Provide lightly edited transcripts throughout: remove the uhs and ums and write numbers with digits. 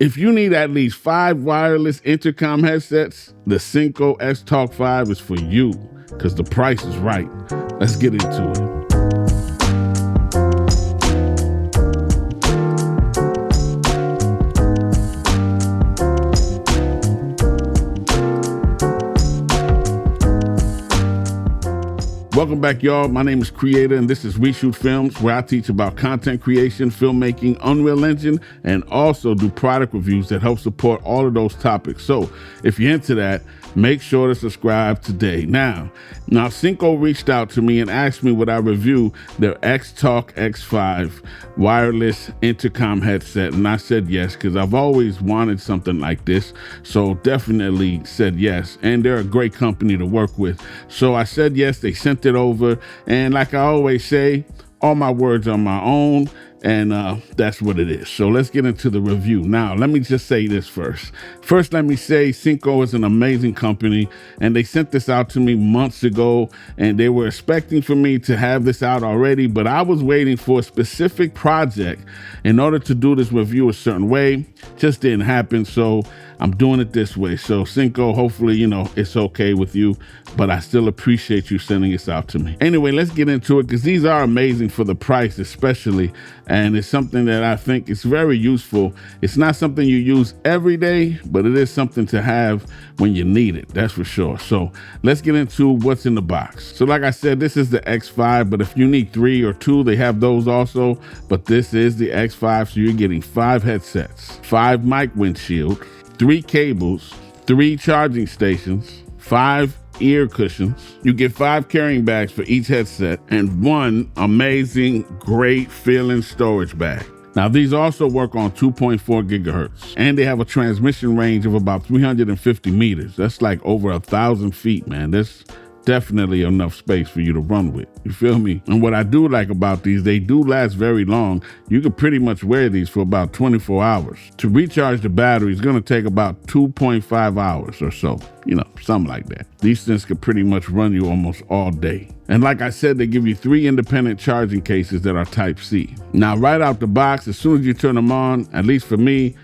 If you need at least 5 wireless intercom headsets, the Synco XTalk5 is for you because the price is right. Let's get into it. Welcome back, y'all. My name is Creator, and this is We Shoot Films, where I teach about content creation, filmmaking, Unreal Engine, and also do product reviews that help support all of those topics. So if you're into that, make sure to subscribe today. Now, Synco reached out to me and asked me would I review their XTalk5 wireless intercom headset, and I said yes, because I've always wanted something like this, so definitely said yes, and they're a great company to work with. So I said yes, they sent it over, and like I always say, all my words are my own, and that's what it is. So let's get into the review. Now, let me just say this first. First, let me say Synco is an amazing company, and they sent this out to me months ago, and they were expecting for me to have this out already, but I was waiting for a specific project in order to do this review a certain way. Just didn't happen, so I'm doing it this way. So Synco, hopefully, it's okay with you, but I still appreciate you sending this out to me. Anyway, let's get into it, because these are amazing for the price especially, and it's something that I think is very useful. It's not something you use every day, but it is something to have when you need it, that's for sure. So let's get into what's in the box. So like I said, this is the X5, but if you need 3 or 2, they have those also, but this is the X5, so you're getting 5 headsets, 5 mic windshield, 3 cables, 3 charging stations, 5 ear cushions. You get 5 carrying bags for each headset and 1 amazing, great feeling storage bag. Now, these also work on 2.4 gigahertz, and they have a transmission range of about 350 meters. That's like over 1,000 feet, man. That's definitely enough space for you to run with. You feel me? And what I do like about these, they do last very long. You can pretty much wear these for about 24 hours. To recharge the battery is going to take about 2.5 hours or so, something like that. These things could pretty much run you almost all day. And like I said, they give you 3 independent charging cases that are Type-C. Now, right out the box, as soon as you turn them on, at least for me,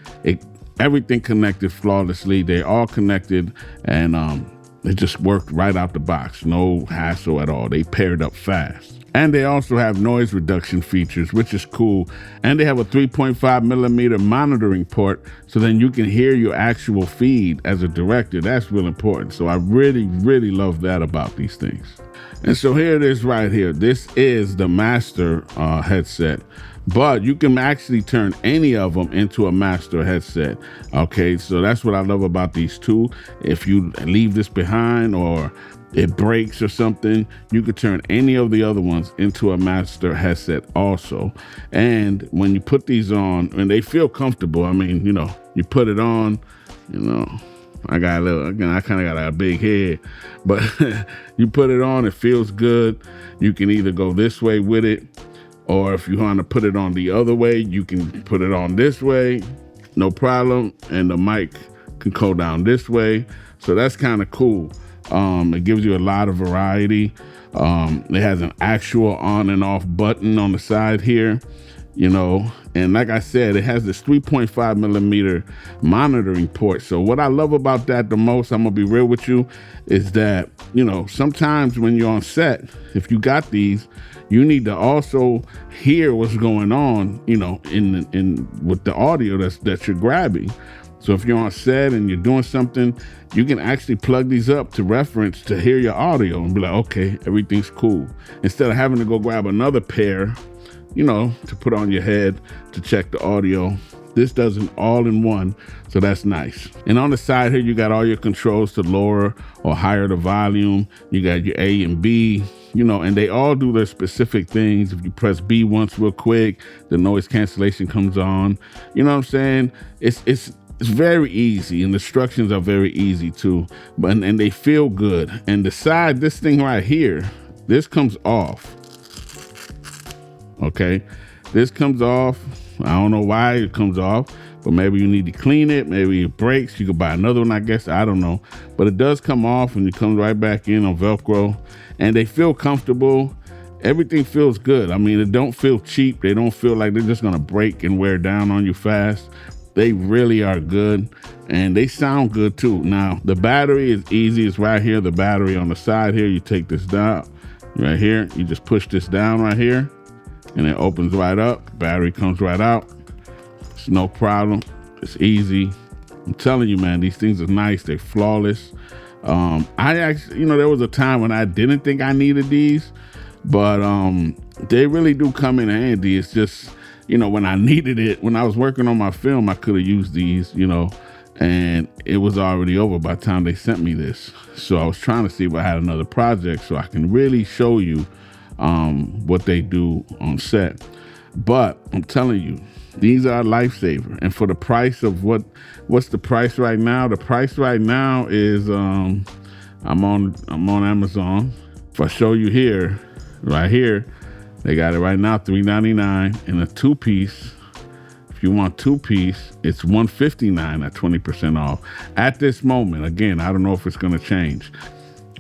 everything connected flawlessly. They're all connected, and it just worked right out the box. No hassle at all. They paired up fast. And they also have noise reduction features, which is cool. And they have a 3.5 millimeter monitoring port, so then you can hear your actual feed as a director. That's real important. So I really, really love that about these things. And so here it is right here. This is the master headset, but you can actually turn any of them into a master headset. Okay, so that's what I love about these two. If you leave this behind or it breaks or something, you could turn any of the other ones into a master headset also. And when you put these on, and they feel comfortable, I mean, you put it on, I kind of got a big head, but you put it on, it feels good. You can either go this way with it, or if you want to put it on the other way, you can put it on this way, no problem. And the mic can go down this way. So that's kind of cool. It gives you a lot of variety. It has an actual on and off button on the side here, and like I said, it has this 3.5 millimeter monitoring port. So what I love about that the most, I'm gonna be real with you, is that, sometimes when you're on set, if you got these, you need to also hear what's going on, in with the audio that you're grabbing. So if you're on set and you're doing something, you can actually plug these up to reference to hear your audio and be like, okay, everything's cool. Instead of having to go grab another pair, to put on your head to check the audio. This does an all-in-one, so that's nice. And on the side here, you got all your controls to lower or higher the volume. You got your A and B, and they all do their specific things. If you press B once real quick, the noise cancellation comes on. You know what I'm saying? It's very easy, and the instructions are very easy too, and they feel good. And the side, this thing right here, this comes off. Okay, this comes off. I don't know why it comes off, but maybe you need to clean it. Maybe it breaks. You could buy another one, I guess. I don't know, but it does come off and it comes right back in on Velcro, and they feel comfortable. Everything feels good. I mean, it don't feel cheap. They don't feel like they're just gonna break and wear down on you fast. They really are good, and they sound good too. Now, the battery is easy. It's right here, the battery on the side here. You take this down right here. You just push this down right here, and it opens right up. Battery comes right out. It's no problem. It's easy. I'm telling you, man, these things are nice. They're flawless. I actually, there was a time when I didn't think I needed these, but they really do come in handy. It's just, when I needed it, when I was working on my film, I could have used these, and it was already over by the time they sent me this. So I was trying to see if I had another project so I can really show you what they do on set. But I'm telling you, these are a lifesaver. And for the price of what's the price right now? The price right now is I'm on Amazon. If I show you here, right here, they got it right now, $3.99 in a 2-piece. If you want 2-piece, it's $159 at 20% off. At this moment, again, I don't know if it's gonna change.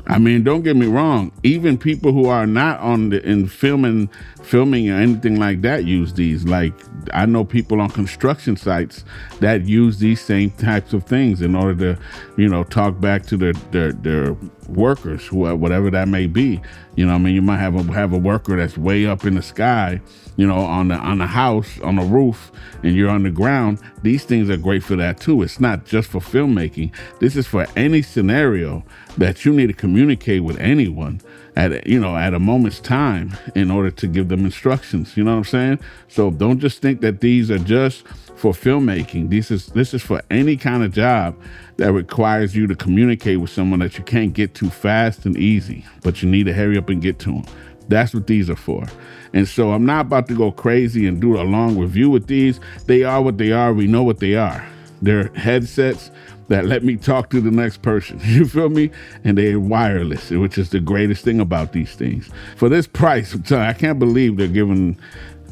I mean, don't get me wrong. Even people who are not in filming or anything like that use these. Like, I know people on construction sites that use these same types of things in order to, talk back to their workers, whatever that may be. You might have a worker that's way up in the sky, on the house, on the roof, and you're on the ground. These things are great for that too. It's not just for filmmaking. This is for any scenario that you need to communicate with anyone at a moment's time in order to give them instructions. You know what I'm saying? So don't just think that these are just for filmmaking. This is for any kind of job that requires you to communicate with someone that you can't get to fast and easy, but you need to hurry up and get to them. That's what these are for. And so I'm not about to go crazy and do a long review with these. They are what they are. We know what they are. They're headsets that let me talk to the next person. You feel me? And they're wireless, which is the greatest thing about these things. For this price, I can't believe they're giving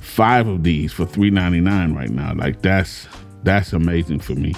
5 of these for $3.99 right now. Like, that's amazing for me.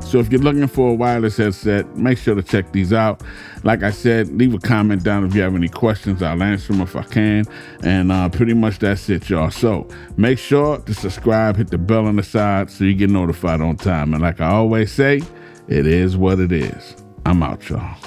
So if you're looking for a wireless headset, make sure to check these out. Like I said, leave a comment down if you have any questions. I'll answer them if I can. And pretty much that's it, y'all. So make sure to subscribe, hit the bell on the side so you get notified on time. And like I always say, it is what it is. I'm out, y'all.